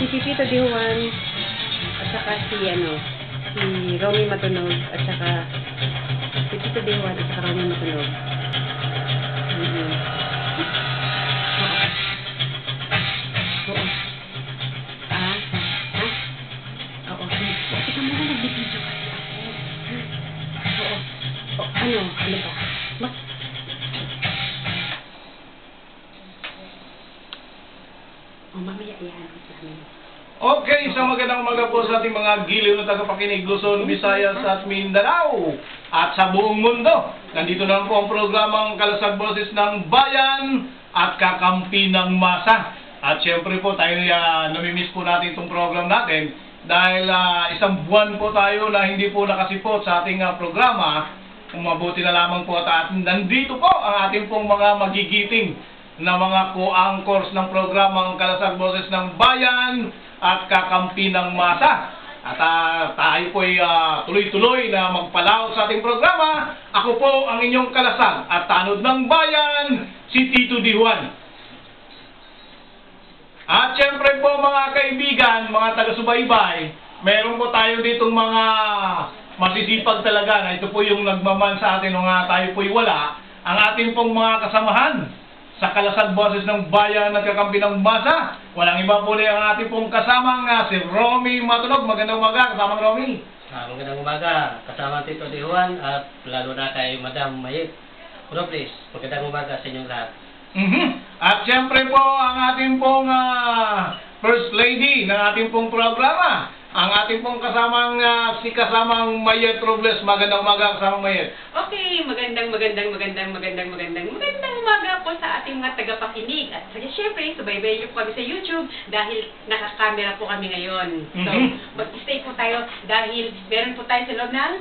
Si Pipito de Juan, at saka si Romy Matunog, at saka si Pipito de Juan, at saka Romy Matunog. Oo. Oo. Teka muna, nagbibidyo kasi ako. Oo. Ano ba? Mamaya yan. Okay, isang magandang umaga po sa ating mga giliw na tagapakinig, Luzon, Visayas at Mindanao at sa buong mundo. Nandito na po ang programang Kalasag Boses ng Bayan at Kakampi ng Masa. At syempre po tayo namimiss po natin itong program natin dahil isang buwan po tayo na hindi po nakasipot sa ating programa. Kung mabuti na lamang po at nandito po ang ating pong mga magigiting na mga co-anchors ng programang Kalasag Boses ng Bayan at Kakampi ng Masa. At tayo po ay tuloy-tuloy na magpalaw sa ating programa. Ako po ang inyong kalasag at tanod ng bayan, si Tito de Juan. At syempre po mga kaibigan, mga taga-subaybay, meron po tayo ditong mga masisipag talaga na ito po yung nagmaman sa atin nung tayo po'y wala. Ang ating pong mga kasamahan sa Kalasag Boses ng Bayan at Kakampi ng Masa. Walang iba po ang ating pong kasamang si Romy Matunog. Magandang umaga, kasamang Romy. Magandang umaga, kasama Tito de Juan at lalo na kay Madam Mayet. Robles, magandang umaga sa inyong lahat. At siyempre po ang ating pong First Lady ng ating pong programa, ang ating pong kasamang si kasamang Mayet Robles. Magandang umaga, kasamang Mayet. Okay, magandang umaga po sa ating mga tagapakinig. At syempre, subaybay niyo po kami sa YouTube dahil nakakamera po kami ngayon. So, mag-stay po tayo dahil meron po tayo sa loob ng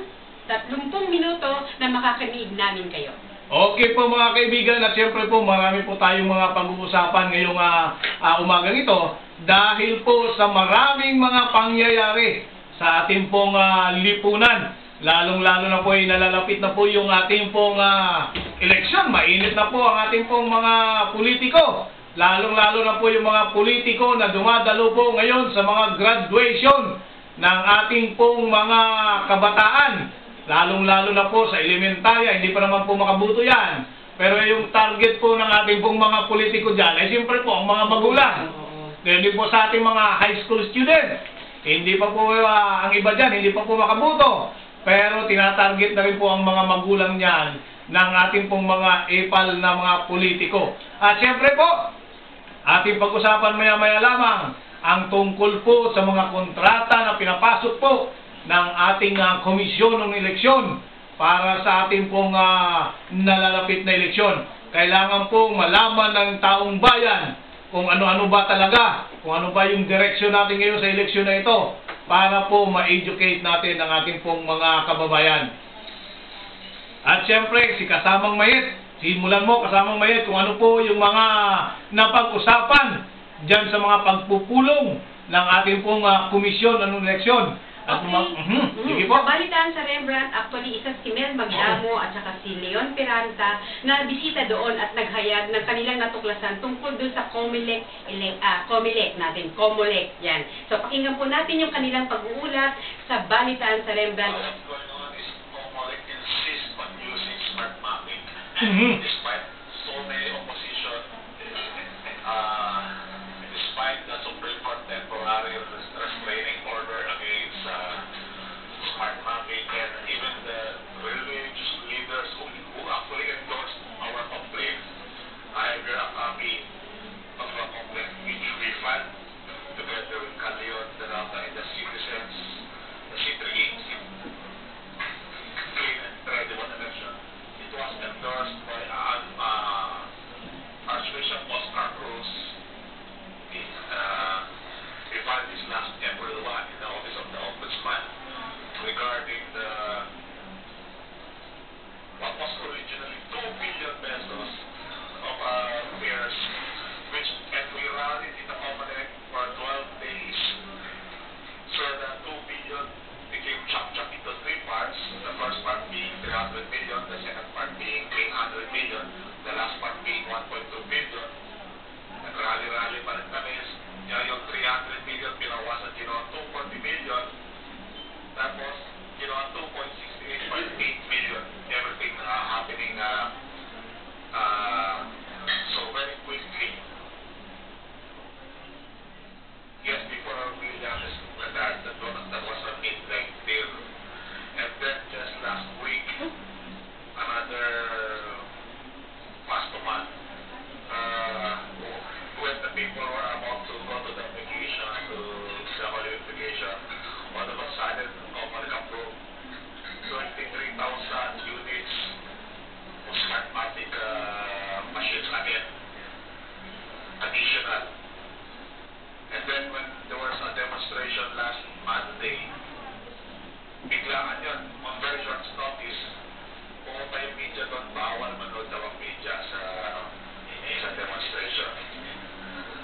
30 minuto na makakaniig namin kayo. Okay po mga kaibigan, at siyempre po marami po tayong mga pag-uusapan ngayong umagang ito dahil po sa maraming mga pangyayari sa ating pong lipunan. Lalong-lalo na po ay nalalapit na po yung ating pong eleksyon. Mainit na po ang ating pong mga politiko. Lalong-lalo na po yung mga politiko na dumadalo po ngayon sa mga graduation ng ating pong mga kabataan. Lalong-lalo na po sa elementarya, hindi pa naman po makabuto yan. Pero yung target po ng ating pong mga politiko dyan ay siyempre po ang mga magulang. Hindi po sa ating mga high school students. Hindi pa po ang iba dyan, hindi pa po makabuto. Pero tinatarget na rin po ang mga magulang niyan ng ating pong mga epal na mga politiko. At siyempre po, ating pag-usapan maya-maya lamang ang tungkol po sa mga kontrata na pinapasok po ng ating komisyon ng eleksyon para sa ating pong nalalapit na eleksyon. Kailangan pong malaman ng taong bayan kung ano-ano ba talaga, kung ano ba yung direksyon natin ngayon sa eleksyon na ito para po ma-educate natin ang ating pong mga kababayan. At siyempre, si kasamang Mayet, simulan mo kasamang Mayet kung ano po yung mga napag-usapan dyan sa mga pagpupulong ng ating pong komisyon ng eleksyon. At sige po. Nabalitaan sa Rembrandt, actually, isa si Mel Magdamo at saka si Leon Peranta na bisita doon at naghayag ng kanilang natuklasan tungkol doon sa Comelec natin, Comelec, yan. So, pakinggan po natin yung kanilang pag-uulat sa balitaan sa Rembrandt. What's going on is Comelec insists on using smart mapping despite so many opposition, despite the Supreme Court temporary restraining order against smart mapping, and even the religious leaders who actually endorsed our complaints. I have here a copy of a complaint which we filed together with Calion, Derata, and the citizens, the C3, Clean and Credible Election. It was endorsed by Archbishop Oscar Cruz. We filed this last like when there was a demonstration last Monday, biglaan yun, on very short notice, pumunta yung media doon, bawal manood daw ang media sa demonstration.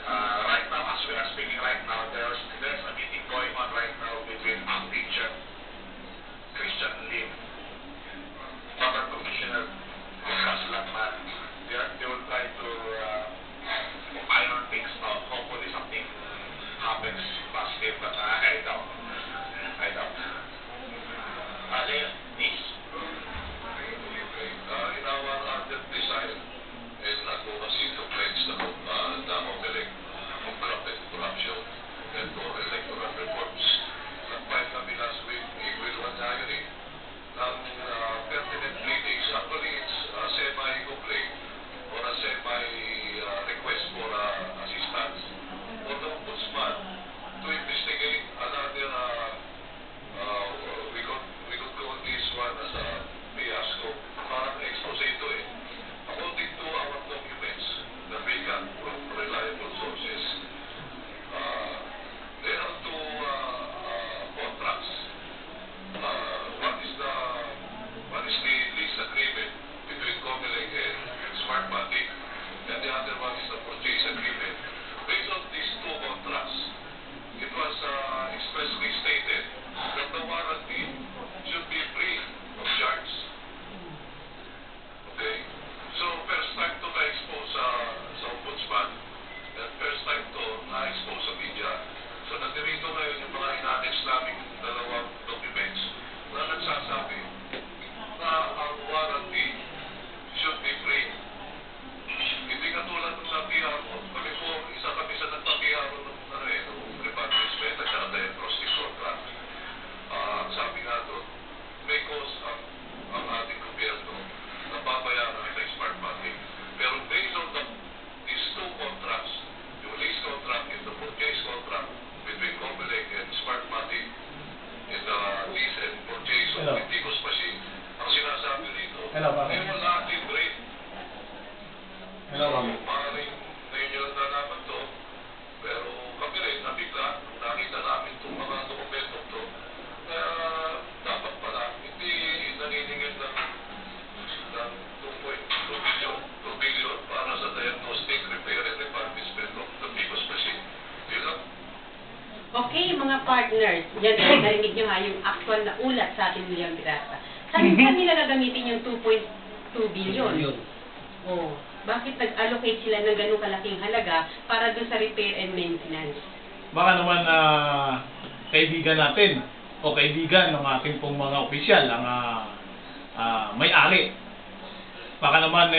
Right now, as we are speaking right now, there's a meeting going on right now between our teacher, Christian Lim, former Commissioner Kaslatman. They will try to iron things out. Hopefully something happens positive, but I doubt. Alea, please. In our design, is advocacy to pledge the COMELEC of corruption and for electoral reforms. Nag-file kami last week, April 1 diary, ng pertinent pleadings. Actually, it's a semi-complaint or a semi-request for assistance for the Ombudsman to investigate another, we could call this one as a fiasco. Parang expose ito eh. According to our documents that we got from reliable sources, there are two contracts. One is the lease agreement between COMELEC and Smartmatic, and the other one is the purchase agreement. Based on these two contracts, it was expressly stated that the warranty should be free of charge. Okay? So, first time to na-expose sa Ombudsman, and first time to na-expose sa media. So, nandito ngayon yung mga in-annex naming dalawang documents na nagsasabi na ang warranty should be free. Hindi katulad ng napihan mo. Kami po, isa kami sa nagpapihan mo ng repatriation at saka the prostic contract. Sabi nga doon, may cause ang ating gobyerno na babayaran sa Smartmatic. Pero based on these two contracts, yung lease contract and the purchase contract between COMELEC and Smartmatic and the lease and purchase of the Ticos machine, ang sinasabi rito, they will not be free. So, maaaring ninyo na naman to, pero kami rin nabigla nung nakita namin itong mga dokumento to, kaya dapat pala hindi naniningil ng 2 billion para sa diagnostic, repair, and refurbishment of the Ticos machine. Yun lang. Okay, mga partners, yan, narinig nyo nga yung actual na ulat sa ating Leon Pirata. Saan nila gagamitin yung 2.2 billion? Oh, bakit nag-allocate sila ng ganung kalaking halaga para doon sa repair and maintenance? Baka naman kaibigan natin o kaibigan ng ating pong mga opisyal ang may-ari. Baka naman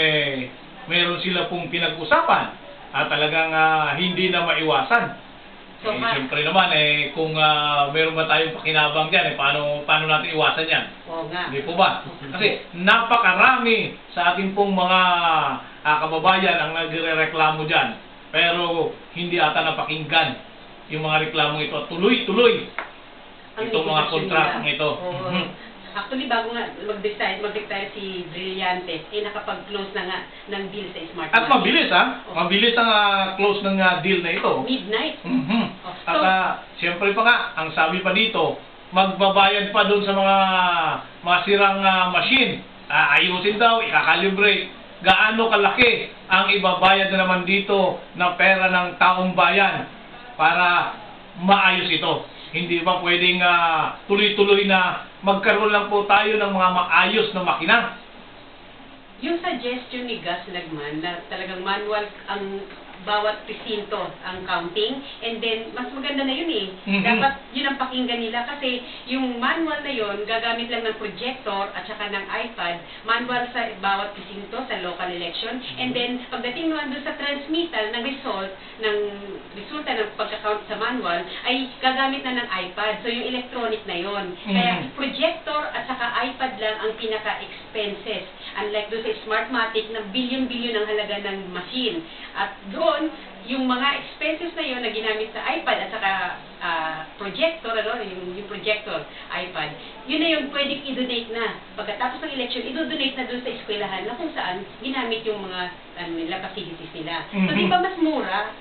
mayroon sila pong pinag-usapan at talagang hindi na maiwasan. So, Siyempre naman kung meron ba tayong pakinabang dyan, paano natin iwasan yan? Oo nga. Hindi po ba? Kasi napakarami sa ating pong mga kababayan ang nagre-reklamo dyan. Pero hindi ata napakinggan yung mga reklamo ito. Tuloy-tuloy itong mga kontratang ito. Actually, bago nga mag-retire si Brillantes, nakapag-close na nga ng deal sa Smartmatic. At mabilis mabilis ang close ng deal na ito. Midnight. At siyempre pa nga, ang sabi pa dito, magbabayad pa doon sa mga sirang machine. Ayusin daw, ikakalibrate. Gaano kalaki ang ibabayad na naman dito na pera ng taong bayan para maayos ito. Hindi ba pwedeng tuloy-tuloy na magkaroon lang po tayo ng mga maayos na makina? Yung suggestion ni Gus Lagman na talagang manual ang bawat presinto ang counting, and then mas maganda na yun Dapat yun ang pakinggan nila kasi yung manual na yun gagamit lang ng projector at saka ng iPad, manual sa bawat presinto sa local election, and then pagdating naman doon sa transmittal ng resulta ng pagka-count sa manual ay gagamit na ng iPad, so yung electronic na yun. Kaya projector at saka iPad lang ang pinaka-expenses, unlike doon sa Smartmatic na billion-billion ang halaga ng machine. At doon, yung mga expenses na yun na ginamit sa iPad at saka projector, yung projector, iPad, yun na yung pwedeng i-donate na. Pagkatapos ng election, i-donate na doon sa eskwelahan na kung saan ginamit yung mga facilities nila. So, di ba mas mura?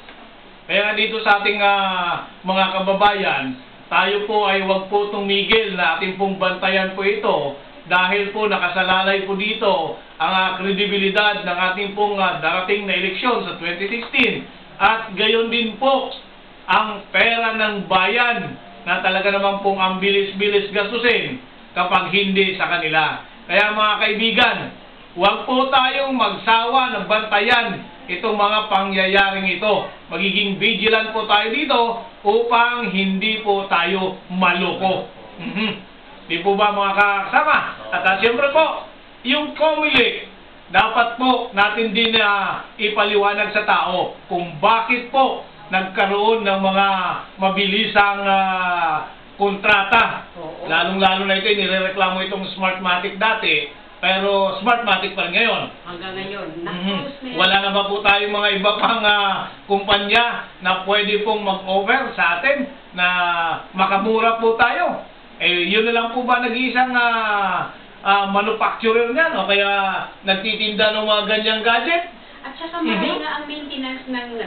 Kaya nga dito sa ating mga kababayan, tayo po ay huwag po tumigil na ating pong bantayan po ito dahil po nakasalalay po dito ang kredibilidad ng ating pong darating na eleksyon sa 2016 at gayon din po ang pera ng bayan na talaga naman pong ang bilis-bilis gastusin kapag hindi sa kanila. Kaya mga kaibigan, huwag po tayong magsawa ng bantayan itong mga pangyayaring ito. Magiging vigilant po tayo dito upang hindi po tayo maloko. Di po ba mga kasama? At siyempre po, yung COMELEC, dapat po natin din ipaliwanag sa tao kung bakit po nagkaroon ng mga mabilisang kontrata. Lalong-lalo na ito, nirereklamo itong Smartmatic dati, pero Smartmatic pa rin ngayon. Hanggang ngayon. Na-close na yan. Wala na ba po tayong mga iba pang kumpanya na pwede pong mag-over sa atin na makamura po tayo? Yun na lang po ba nag-iisang manufacturer niyan o kaya nagtitinda ng mga ganyang gadget? At saka mahal nga ang maintenance ng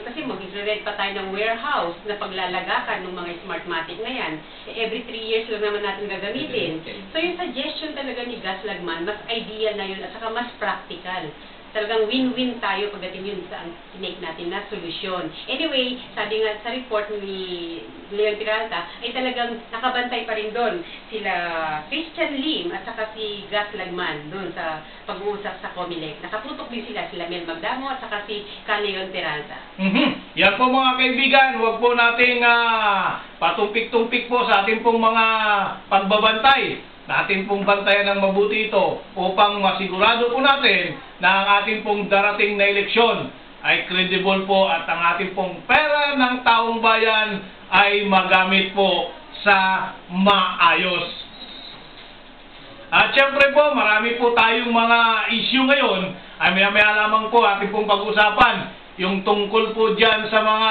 kasi mag-rent pa tayo ng warehouse na paglalagakan ng mga Smartmatic na yan. Every 3 years lang naman natin gagamitin. So yung suggestion talaga ni Gus Lagman, mas ideal na yun at saka mas practical. Talagang win-win tayo pagdating yun sa tinake natin na solusyon. Anyway, sabi nga sa report ni Leon Peralta, ay talagang nakabantay pa rin doon sila Christian Lim at saka si Gus Lagman doon sa pag-uusap sa COMELEC. Nakatutok din sila Mel Magdamo at saka si Leon Peralta. Yan po mga kaibigan, huwag po nating patumpik-tumpik po sa ating pong mga pagbabantay. Natin pong bantayan ng mabuti ito upang masigurado po natin na ang ating pong darating na eleksyon ay credible po at ang ating pong pera ng taong bayan ay magamit po sa maayos. At syempre po, marami po tayong mga issue ngayon ay maya-maya lamang po ating pong pag-usapan yung tungkol po dyan sa mga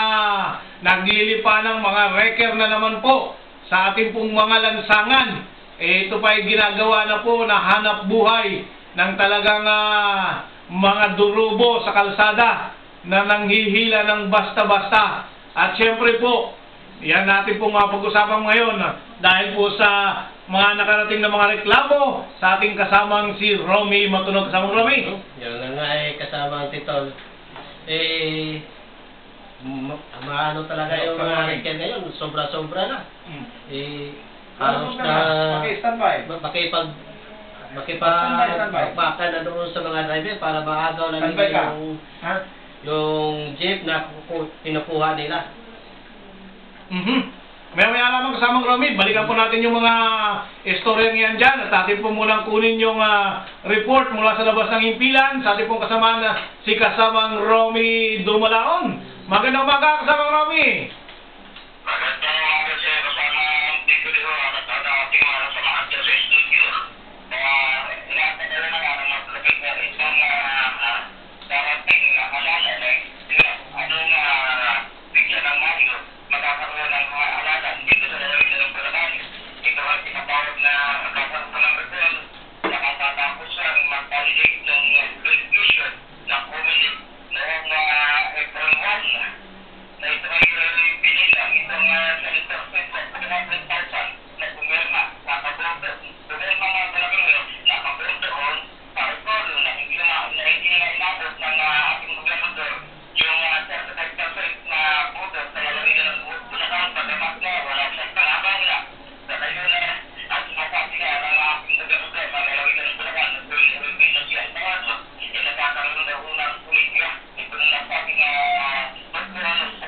naglilipa ng mga wrecker na naman po sa ating pong mga lansangan. Ito pa ay ginagawa na po na hanap buhay ng talagang mga durubo sa kalsada na nanghihila ng basta-basta. At syempre po, yan natin pong pag-usapan ngayon dahil po sa mga nakarating na mga reklamo sa ating kasamang si Romy Matunog. Kasamang Romy? Yan na nga kasama ang tito. Maano talaga yung mga rekel ngayon, sobra-sobra na. Halos na makipagbakan na doon sa mga driver para maagaw na nila yung jeep na pinukuha nila. Maya lamang kasamang Romy, balikan po natin yung mga istoryang yan dyan at atin po munang kunin yung report mula sa labas ng himpilan sa ating pong kasama na si kasamang Romy Dumalaon. Magandang umaga kasamang Romy! Magandang umaga sa kasama dito dito at ating mga samahan dyan sa studio. Inaatala na nga ng matlapit na isang darating na alala na anong bigyan ng Mayo magkakaroon ng mga alala dito sa lalawin ng Bulacan. Ito ang tinatawag na magkakaroon ng report nakatapos ang magpalilig ng resolution ng COMELEC noong April 1 na ito ay binilang itong Senator Cesar 100,000 na pumirma sa kaboto. Pumirma nga talaga ngayon na kaboto on para solo na hindi na inabot ng ating gobernador yung 35% na boto sa lalawin ng Bulacan pagkamat na wala siyang kalabang na. Sa kayo na ang sinasabi nga ng ating gobernador sa lalawin ng Bulacan na tuloy na siya sa kaso nagkakaroon na unang politika. Ito na nasabi nga pagkakaroon sa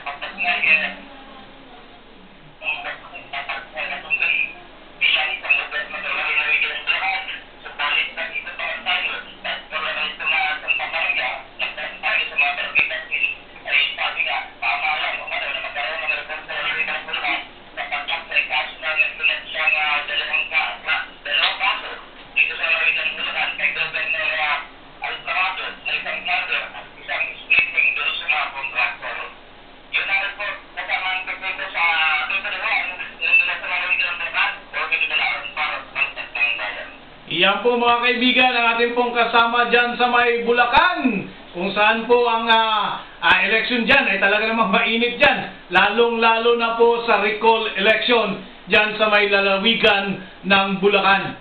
pagkakaroon bilang isang gobernador na lalawin ng Bulacan. Subalit na ito pa tayo at wala na ito na isang pamangga nagtasin tayo sa mga targetin ay sabi nga tama lang umano na magkaroon ng report sa lalawin ng Bulacan sapagkat sa ikaso na nagsunod siyang dalawang kaso dito sa lalawin ng Bulacan kay Governor Alvarado na isang mother at isang splitting doon sa mga kontraktor. Yun ang report kasama ang pagpunto sa tuturuan ng nasa lalawin ng Bulacan o kinitalaran para sa pansat ng bayan. Iyan po mga kaibigan ang ating pong kasama dyan sa may Bulacan kung saan po ang election dyan ay talaga namang mainit dyan. Lalong-lalo na po sa recall election dyan sa may lalawigan ng Bulacan.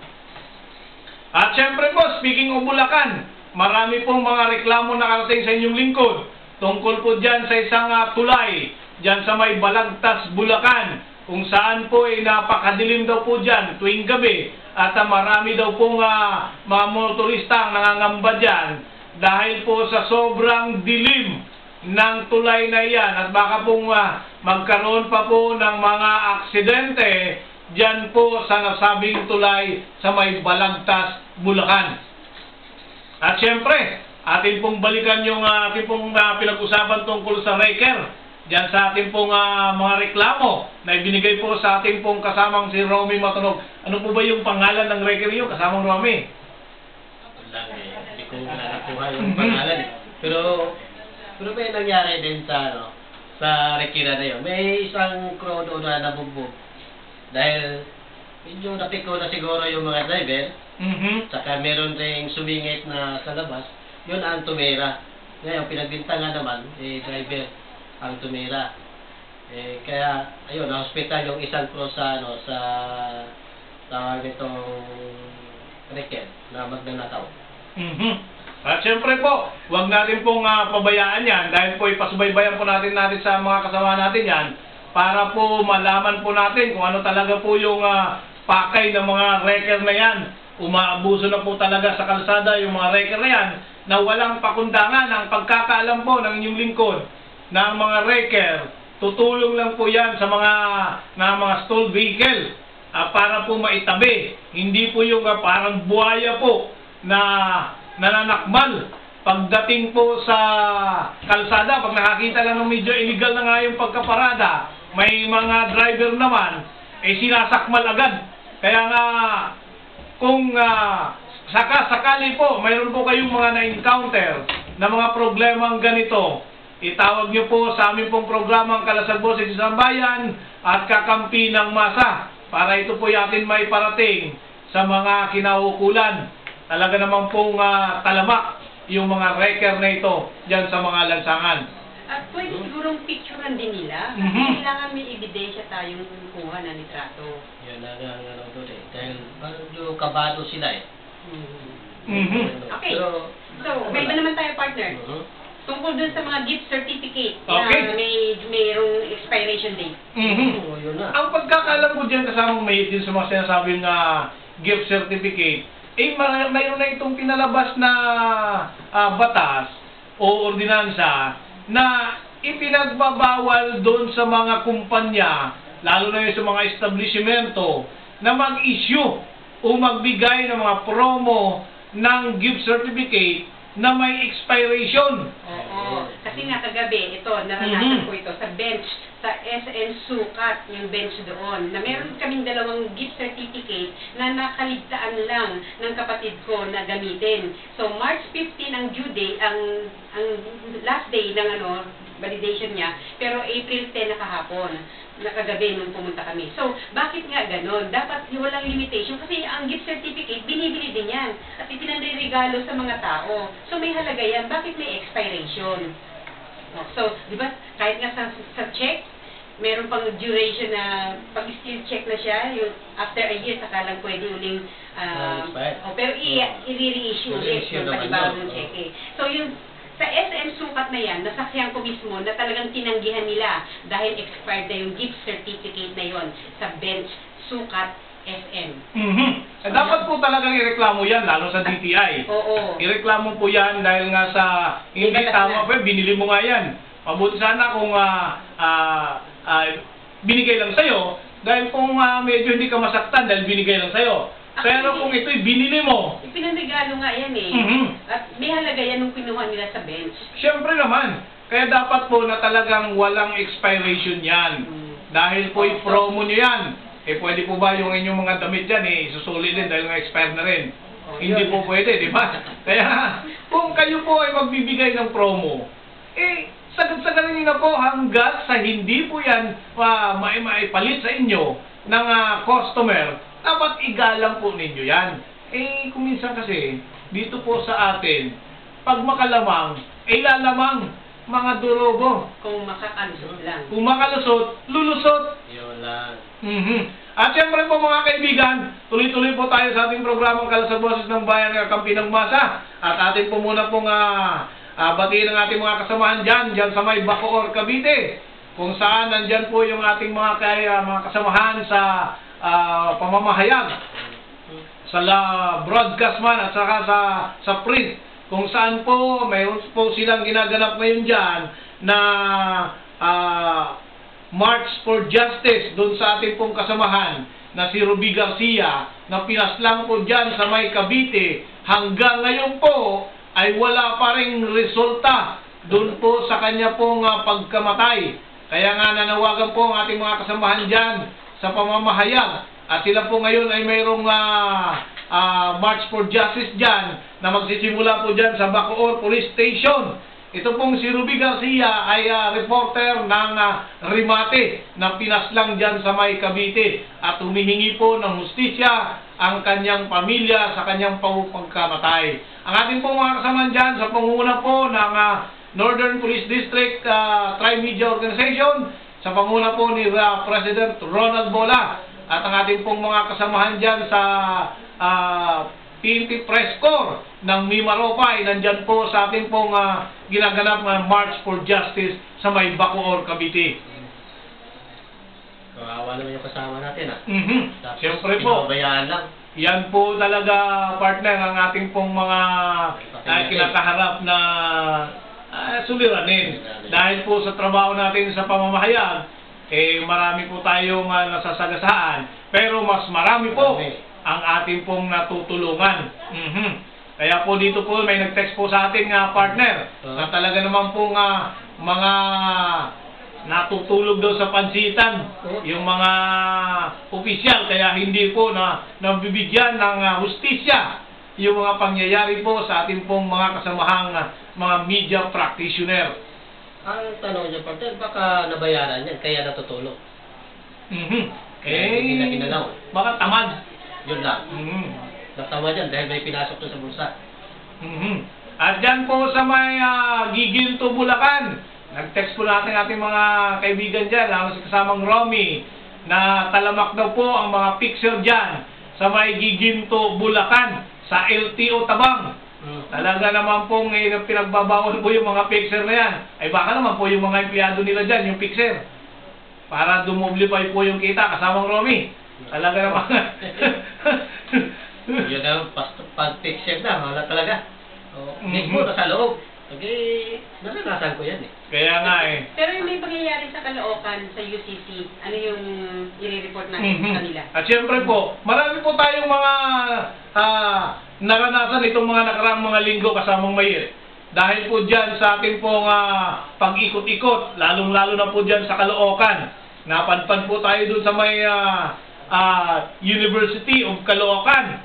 At syempre po, speaking of Bulacan, marami pong mga reklamo nakarating sa inyong lingkod tungkol po dyan sa isang tulay dyan sa may Balagtas, Bulacan, kung saan po ay napakadilim daw po dyan tuwing gabi at marami daw pong mga motorista ang nangangamba dyan dahil po sa sobrang dilim ng tulay na yan at baka pong magkaroon pa po ng mga aksidente dyan po sa nasabing tulay sa may Balagtas, Bulacan. At syempre, atin pong balikan yung ating pong pinag-usapan tungkol sa wrecker dyan sa ating pong mga reklamo na ibinigay po sa ating pong kasamang si Romy Matunog. Ano po ba yung pangalan ng wrecker yun, kasamang Romy? Wala hindi ko nakuha yung pangalan eh. Pero may nangyari din sa sa Rekira na yun. May isang crew doon na nabugbog. Dahil medyo napiko na siguro yung mga driver. Saka meron ring sumingit na sa labas. Yun ang tumira. Ngayon, pinagbintangan naman, driver ang tumira. Kaya, ayun, na-hospital yung isang crew sa tawag nitong Rekir na magnanakaw. At syempre po, huwag natin pong pabayaan yan dahil po ipasubaybayan po natin sa mga kasama natin yan para po malaman po natin kung ano talaga po yung pakay ng mga wrecker na yan. Umaabuso na po talaga sa kalsada yung mga wrecker na yan na walang pakundangan. Ang pagkakaalam po ng inyong lingkod ng mga wrecker, tutulong lang po yan sa mga stalled vehicle para po maitabi. Hindi po yung parang buhaya po na nananakmal pagdating po sa kalsada. Pag nakakita lang ng medyo illegal na nga yung pagkaparada, may mga driver naman sinasakmal agad. Kaya nga kung sakali po mayroon po kayong mga na-encounter na mga problemang ganito, itawag nyo po sa aming pong programang Kalasag Boses sa Sambayan at Kakampi ng Masa para ito po yatin may parating sa mga kinaukulan. Talaga naman pong talamak yung mga wrecker na ito dyan sa mga lansangan. At pwede sigurong picturean din nila. Kailangan may ebidensya tayong kuha na litrato. Yun ang ano doon eh. Dahil medyo kabado sila eh. Okay. So, may iba naman tayo, partner. Tungkol dun sa mga gift certificate na mayroong expiration date. Yun na. Ang pagkakalam ko dyan kasamang may din sa mga sinasabing gift certificate, mayroon na itong pinalabas na batas o ordinansa na ipinagbabawal doon sa mga kumpanya, lalo na yung sa mga establishmento, na mag-issue o magbigay ng mga promo ng gift certificate na may expiration. Oo. Kasi nga kagabi, ito, naranasan ko ito sa bench, sa SN Sukat, yung bench doon, na meron kaming dalawang gift certificate na nakaligtaan lang ng kapatid ko na gamitin. So, March 15 ang due day, ang last day ng validation niya, pero April 10 na kahapon, nakagabi nung pumunta kami. So, bakit nga ganon? Dapat walang limitation kasi ang gift certificate, binibili din yan at ipinandirigalo sa mga tao. So, may halaga yan. Bakit may expiration? So, di ba, kahit nga sa check, meron pang duration na pag-still check na siya, yung after a year, saka lang pwede uling, pero i-reissue ulit yung panibagong check eh. So, yung sa SM Sukat na yan, nasakyan ko mismo na talagang tinanggihan nila dahil expired na yung gift certificate na yon sa bench Sukat SM. Dapat po talagang ireklamo yan, lalo sa DTI. Oo. Ireklamo po yan dahil nga sa hindi tama po, binili mo nga yan. Mabuti sana kung binigay lang sa'yo, dahil kung medyo hindi ka masaktan dahil binigay lang sa'yo. Pero kung ito'y binili mo, ipinanregalo nga yan eh. At may halaga yan nung kinuha nila sa bench. Siyempre naman. Kaya dapat po na talagang walang expiration yan. Dahil po i-promo nyo yan. Pwede po ba yung inyong mga damit dyan isusuli din dahil nga expire na rin. Hindi po pwede, di ba? Kaya kung kayo po ay magbibigay ng promo, sagad-sagarin nyo na po hanggat sa hindi po yan maipalit sa inyo ng customer. Dapat igalang po ninyo yan. Kung minsan kasi, dito po sa atin, pag makalamang, lalamang. mga durobo. Kung makakalusot lang. Kung makalusot, lulusot. Yun lang. At siyempre po mga kaibigan, tuloy-tuloy po tayo sa ating programang Kalas sa Boses ng Bayan ng Kakampi ng Masa. At atin po muna pong batiin ang ating mga kasamahan dyan sa may Bacoor, Cavite. Kung saan nandyan po yung ating mga kasamahan sa pamamahayag, sa broadcast man at saka sa print. Kung saan po, mayroon po silang ginaganap ngayon dyan na March for Justice doon sa ating pong kasamahan na si Ruby Garcia na pinaslang po dyan sa may Cavite. Hanggang ngayon po ay wala pa ring resulta doon po sa kanya pong pagkamatay. Kaya nga nanawagan po ang ating mga kasamahan dyan sa pamamahayag. At sila po ngayon ay mayroong March for Justice dyan na magsisimula po dyan sa Bacoor Police Station. Ito pong si Ruby Garcia ay reporter ng Rimate na pinaslang dyan sa may Cavite at humihingi po ng hustisya ang kanyang pamilya sa kanyang pagkamatay. Ang ating pong mga kasamahan dyan sa pangunguna po ng Northern Police District Tri-Media Organization sa pangunguna po ni President Ronald Bola at ang ating pong mga kasamahan dyan sa PNP Press Corps ng Mimaropa ay nandyan po sa ating pong ginaganap na March for Justice sa may Bacoor, Cavite. Kawawa naman yung kasama natin Tapos, Siyempre po. pinabayaan lang. Yan po talaga, partner, ang ating pong mga kinakaharap na suliranin. Dahil po sa trabaho natin sa pamamahayag, marami po tayong nasasagasaan. Pero mas marami po ang ating pong natutulungan. Kaya po dito po may nag-text po sa ating partner na talaga naman po mga natutulog daw sa pansitan yung mga opisyal, kaya hindi po nabibigyan ng hustisya yung mga pangyayari po sa ating pong mga kasamahang mga media practitioner. Ang tanong niya, partner, baka nabayaran yan, kaya natutulog. Kaya hindi na kinalaw. Baka tamad. Yun lang. Natama dyan dahil may pinasok to sa bulsa. At dyan po sa may Giginto, Bulacan, nag-text po natin ating mga kaibigan dyan, lalo si kasamang Romy, na talamak daw po ang mga picture dyan sa may Giginto, Bulacan, sa LTO Tabang. Talaga naman pong pinagbabawal po yung mga picture na yan. Ay baka naman po yung mga empleyado nila dyan, yung picture. Para dumulipay po yung kita, kasamang Romy. Talaga naman. Yun na, pag-picture na, wala talaga. Mismo na sa loob. Okay, naranasan ko yan Kaya nga Pero yung may pangyayari sa Caloocan, sa UCC, ano yung i-report natin sa kanila? At siyempre po, marami po tayong mga naranasan itong mga nakaraang mga linggo kasamang Mayor. Dahil po dyan sa ating pong pag-ikot-ikot, lalong-lalo na po dyan sa Caloocan. Napadpad po tayo dun sa may University of Caloocan.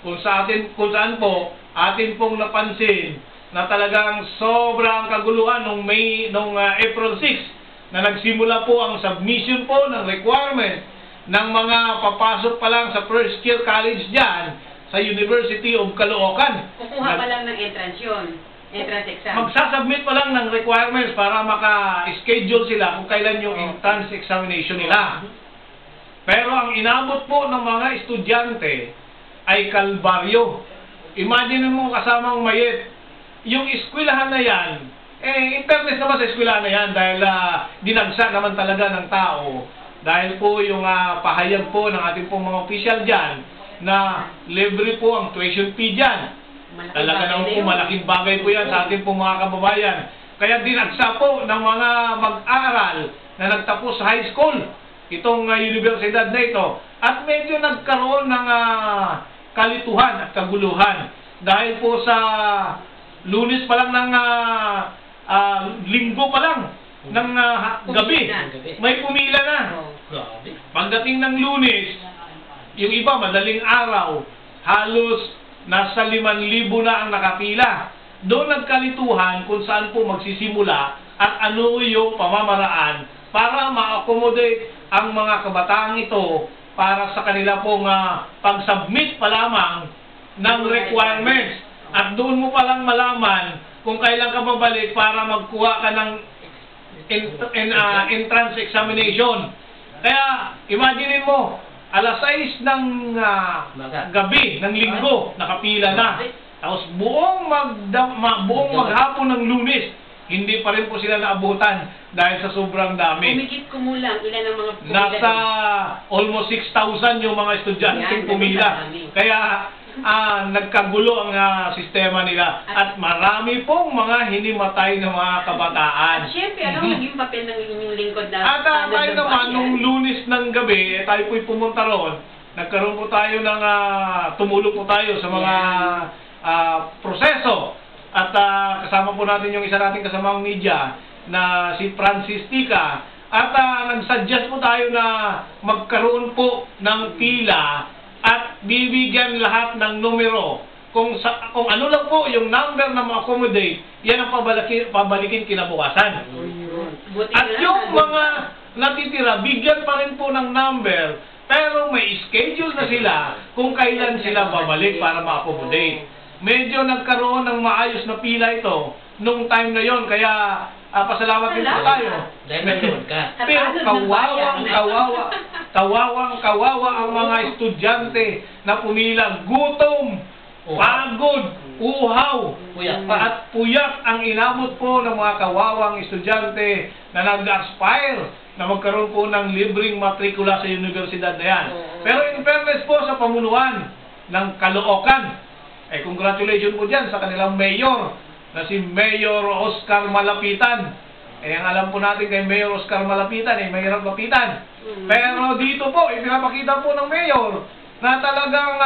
Kung saan po atin pong napansin na talagang sobrang kaguluhan nung April 6 na nagsimula po ang submission po ng requirement ng mga papasok pa lang sa first year college dyan sa University of Caloocan. Kukuha pa lang ng entrance yun. Entrance exam. Magsasubmit pa lang ng requirements para maka-schedule sila kung kailan yung entrance examination nila. Pero ang inabot po ng mga estudyante ay kalbaryo. Imagine mo kasamang Mayet, yung eskwelahan na yan, in fairness naman sa eskwelahan na yan dahil dinagsa naman talaga ng tao. Dahil po yung pahayag po ng ating pong mga opisyal dyan na libre po ang tuition fee dyan. Talaga naman po malaking bagay po yan sa ating pong mga kababayan. Kaya dinagsa po ng mga mag-aaral na nagtapos sa high school itong universidad na ito. At medyo nagkaroon ng kalituhan at kaguluhan. Dahil po sa Lunes pa lang ng linggo pa lang ng gabi, may pumila na. Pagdating ng Lunes, yung iba madaling araw, halos nasa 5,000 na ang nakapila. Doon nagkalituhan kung saan po magsisimula at ano yung pamamaraan para ma-accommodate ang mga kabataang ito para sa kanila pong pag-submit pa lamang ng requirements. At doon mo palang malaman kung kailan ka babalik para magkuha ka ng entrance examination. Kaya, imaginin mo, alas 6 ng gabi, ng linggo, nakapila na. Tapos buong maghapon ng Lunes, hindi pa rin po sila naabutan dahil sa sobrang dami. Umigit kumulang, ilan ang mga pumila? Nasa almost 6,000 yung mga estudyante pumila. Kaya nagkagulo ang sistema nila. At marami pong mga hinimatay na mga kabataan. At syempre, ano naging papel ng inyong lingkod na? At tayo naman, nung Lunes ng gabi, tayo po'y pumunta roon. Nagkaroon po tayo ng, tumulong po tayo sa mga proseso. At kasama po natin yung isa nating kasamang media na si Francis Tica. At nag-suggest po tayo na magkaroon po ng pila at bibigyan lahat ng numero. Kung ano lang po yung number na ma-accommodate, yan ang pabalikin kinabukasan. At yung mga natitira, bigyan pa rin po ng number, pero may schedule na sila kung kailan sila babalik para ma-accommodate. Medyo nagkaroon ng maayos na pila ito nung time na yon, kaya pasalamat din po tayo. Dahil nanood ka. Pero kawawang-kawawa ang mga estudyante na pumila. Gutom, pagod, uhaw, at puyat ang inabot po ng mga kawawang estudyante na nag-aspire na magkaroon po ng libreng matrikula sa universidad na yan. Pero in fairness po sa pamunuan ng Caloocan, congratulations po dyan sa kanilang mayor na si Mayor Oscar Malapitan. Ang alam po natin kay Mayor Oscar Malapitan, mahirap lapitan. Pero dito po, ipinapakita po ng mayor na talagang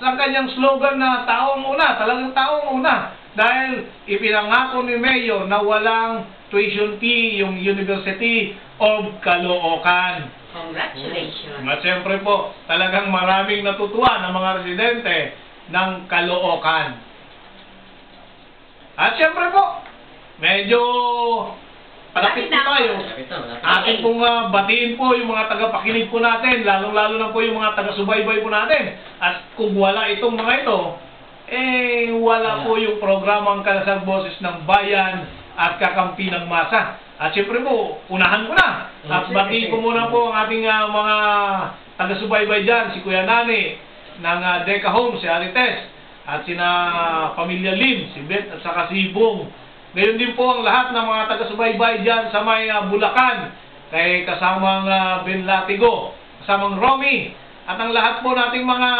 sa kanyang slogan na taong una, talagang taong una. Dahil ipinangako ni mayor na walang tuition fee yung University of Caloocan. Congratulations. At siyempre po, talagang maraming natutuwa ng mga residente ng Caloocan. At siyempre po, medyo palapit po tayo. Atin pong batiin po yung mga tagapakinig po natin, lalong-lalo na po yung mga taga-subaybay po natin. At kung wala itong mga ito, wala po yung programang Kalasag Boses ng Bayan at Kakampi ng Masa. At siyempre po, unahan ko na. At batiin ko muna po ang ating mga taga-subaybay dyan, si Kuya Nani ng Deca Home, si Arites, at sina Pamilya Lim, si Beth at saka si Bong. Ngayon din po ang lahat ng mga taga-subaybay dyan sa may Bulacan, kay kasamang Ben Latigo, kasamang Romy, at ang lahat po nating mga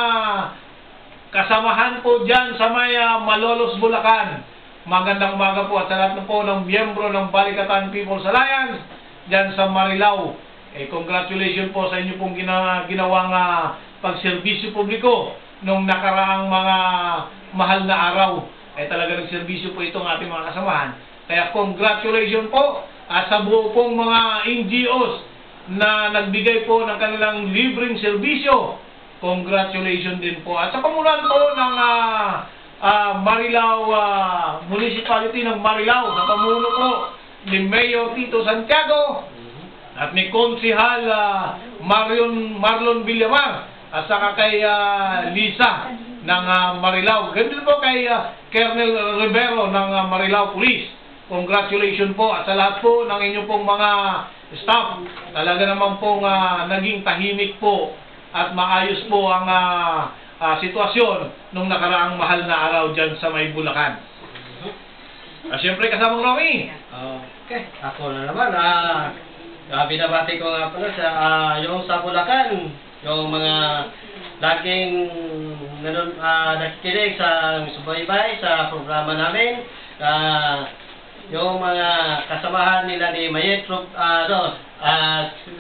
kasamahan po dyan sa may Malolos, Bulacan. Magandang umaga po at sa lahat po ng miyembro ng Balikatan People's Alliance dyan sa Marilao. Congratulations po sa inyo pong ginawang pagserbisyo publiko nung nakaraang mga mahal na araw. Talaga nagserbisyo po itong ating mga kasamahan. Kaya congratulations po sa buo pong mga NGOs na nagbigay po ng kanilang libreng serbisyo. Congratulations din po. At sa pamunuan po ng Marilao, Municipality ng Marilao, sa pamuno po ni Mayor Tito Santiago at ni Konsihal Marlon Villamar, at saka kay Lisa ng Marilao. Ganun po kay Colonel Rivero ng Marilao Police. Congratulations po at sa lahat po ng inyong pong mga staff. Talaga naman pong naging tahimik po at maayos po ang sitwasyon nung nakaraang mahal na araw dyan sa may Bulacan. Siyempre kasamang Romy. Okay, ako na naman. Binabati ko nga pala sa yung sa Bulacan, yung mga laging nakikinig sa subaybay sa programa namin, yung mga kasamahan nila ni Mayetro,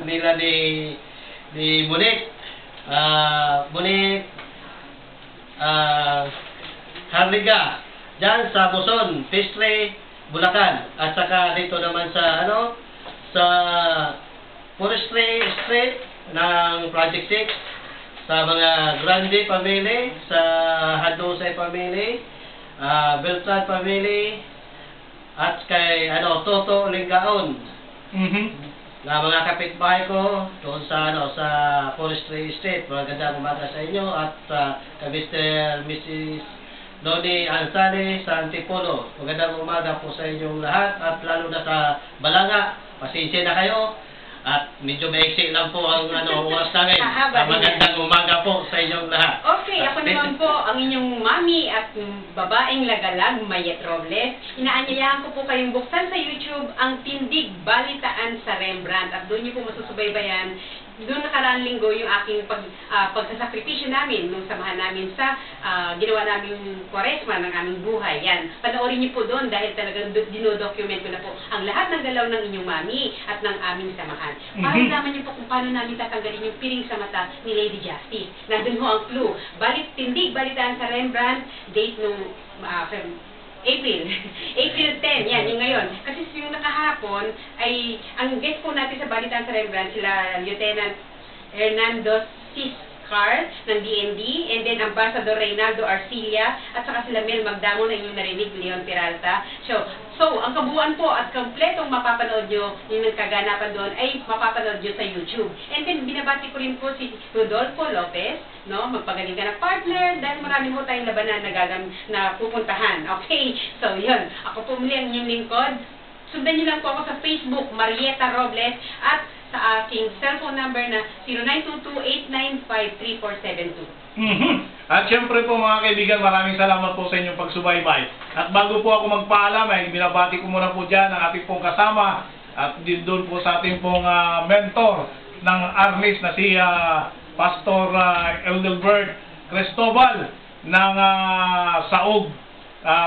nila ni Bunik, Harliga, dyan sa Buson, Pistre, Bulacan, at saka dito naman sa sa Forestry Street ng Project 6, sa mga Grande family, sa Hadosay family, Beltran family, at kay Toto Lingaon. Na mga kapitbahay ko doon sa sa Forestry Estate. Magandang umaga sa inyo at kay Mr. Mrs. Noni Ansale sa Antipolo. Magandang umaga po sa inyong lahat at lalo na sa Balanga. Pasensya na kayo. At medyo maiksi lang po ang oras namin. Magandang umaga po sa inyong lahat. Okay, ako naman po ang inyong mami at babaeng lagalag, Mayet Robles. Inaanyayahan ko po kayong buksan sa YouTube ang Tindig Balitaan sa Rembrandt at doon niyo po masusubaybayan. Doon nakaraang linggo yung aking pagsasakripisyo namin nung samahan namin sa ginawa naming kwaresma ng aming buhay. Yan. Panoorin niyo po doon dahil talagang dinodocument ko na po ang lahat ng galaw ng inyong mami at ng aming samahan. Para naman niyo po kung paano namin tatanggalin yung piring sa mata ni Lady Justice. Nandun ho ang clue. Tindig Balitaan sa Rembrandt, date nung April 10, yan, yung ngayon. Kasi yung nakahapon, ay, ang guest po natin sa Balitaan sa Rembrandt, sila Lieutenant Hernando Ciscar ng DND, and then Ambassador Reynaldo Arcilia, at saka sila Mel Magdamo na inyong narinig, Leon Peralta. So, ang kabuuan po at kompletong mapapanood nyo, yung nagkaganapan doon, ay mapapanood nyo sa YouTube. And then, binabati ko rin po si Rodolfo Lopez, no? Magpagaling ka na partner, dahil marami po tayong labanan na pupuntahan. Okay? So, yun. Ako po muli ang inyong lingkod. Sundan nyo lang po ako sa Facebook, Marieta Robles, at sa aking cellphone number na 0922-895-3472. At syempre po mga kaibigan, maraming salamat po sa inyong pagsubaybay. At bago po ako magpaalam, ay binabati ko muna po dyan ang ating pong kasama at doon po sa ating pong mentor ng Arlis na si Pastor Eldelbert Cristobal ng Saog,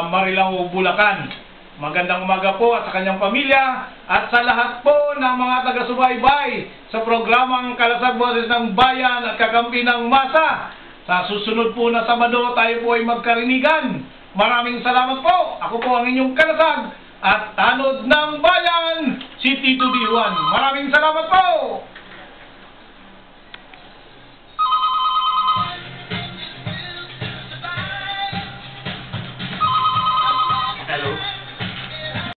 Marilao, Bulacan. Magandang umaga po at sa kanyang pamilya at sa lahat po ng mga taga-subaybay sa programang Kalasag Boses ng Bayan at Kakampi ng Masa. Sa susunod po na Sabado, tayo po ay magkarinigan. Maraming salamat po. Ako po ang inyong kalasag at tanod ng bayan, si Tito Diwan. Maraming salamat po.